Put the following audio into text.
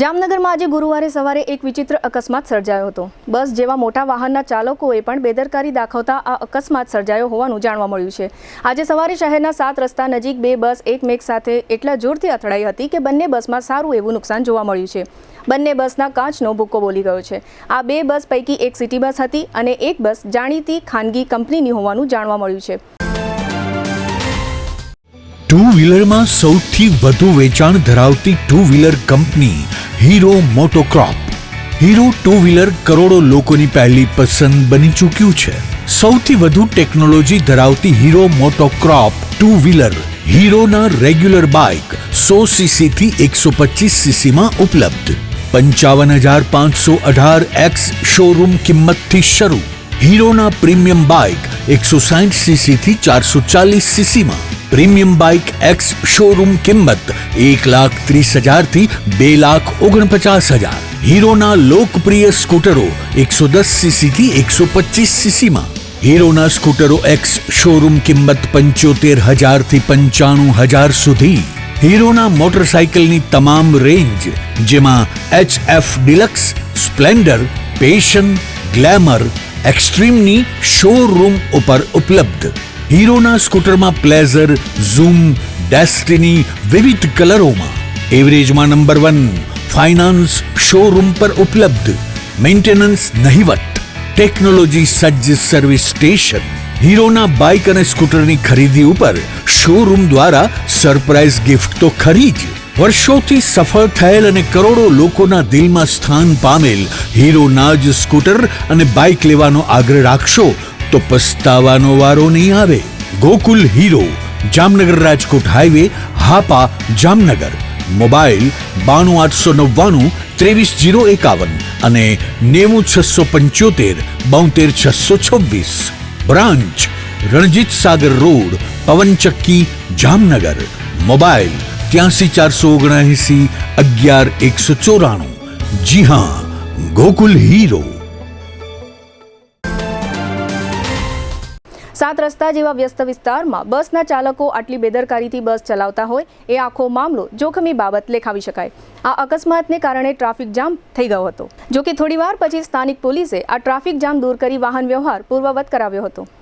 જામનગરમાં આજે ગુરુવારે સવારે એક વિચિત્ર અકસ્માત સર્જાયો હતો। બસ જેવા મોટા વાહનના ચાલકોએ પણ બેદરકારી દાખવતા આ અકસ્માત સર્જાયો હોવાનું જાણવા મળ્યું છે। આજે સવારે શહેરના 7 રસ્તા નજીક બે બસ એકમેક સાથે એટલા જોરથી અથડાઈ હતી કે બંને બસમાં સારું એવું નુકસાન જોવા મળ્યું છે। બંને બસના કાચનો ભૂક્કો બોલી ગયો છે। આ બે બસ પૈકી એક સિટી બસ હતી અને એક બસ જાણીતી ખાનગી કંપનીની હોવાનું જાણવા મળ્યું છે। टू व्हीलर में सौथी वधु वेचाण धरावती two wheeler company Hero MotoCorp. Hero two wheeler करोड़ों लोकोनी पहली पसंद बनी चूक्यु छे। सौथी वधु टेक्नोलॉजी धरावती हीरो मोटोक्रॉप टू व्हीलर हीरो ना रेग्युलर बाइक 100 सीसी थी 125 सीसी में उपलब्ध। 55,518 एक्स शोरूम किंमत थी शुरू। हीरो ना प्रीमियम बाइक 160 सीसी थी 440 सीसी में। प्रीमियम बाइक एक्स शोरूम किंमत 1,30,000 थी 2,49,000। हीरो ना लोकप्रिय स्कूटरो 110 सीसी थी 125 सीसी में। हीरो ना स्कूटरो एक्स शोरूम किंमत 75,000 थी 95,000 सुधी। हीरो ना मोटरसाइकिल नी तमाम रेंज जेमा HF डिलक्स, स्प्लेंडर, पेशन, ग्लैमर, एक्सट्रीम नी शोरूम पर उपलब्ध। हीरो ना स्कूटर में प्लेजर, ज़ूम, डेस्टिनी विविध कलरों में। एवरेज में नंबर 1 फाइनांस शोरूम पर उपलब्ध। मेंटेनेंस नहीवत। टेक्नोलॉजी सज्ज सर्विस स्टेशन। हीरो ना बाइक और स्कूटर की खरीदी पर शोरूम द्वारा सरप्राइज गिफ्ट तो खरी ज। वर्षोथी सफल थयेल अने करोड़ों लोकोना दिल में स्थान पामेल हीरो ना ज स्कूटर अने बाइक लेवानो आग्रह राखशो तो पछतावानो वारो नहीं आवे। गोकुल हीरो, जामनगर राजकोट हाईवे, हापा, जामनगर। मोबाइल 92 899 23 051 અને 90 675 72 626। ब्रांच रणजीत सागर रोड, पवन चक्की, जामनगर। मोबाइल 83 479 11 194। जी हाँ, गोकुल हीरो। 7 રસ્તા જેવા વ્યસ્ત વિસ્તારમાં બસના ચાલકો આટલી બેદરકારીથી બસ ચલાવતા હોય એ આખો મામલો જોખમી બાબત લેખાવી શકાય। આ અકસ્માતને કારણે ટ્રાફિક જામ થઈ ગયો હતો। જો કે થોડીવાર પછી સ્થાનિક પોલીસે આ ટ્રાફિક જામ દૂર કરી વાહન વ્યવહાર પૂર્વવત કરાવ્યો હતો।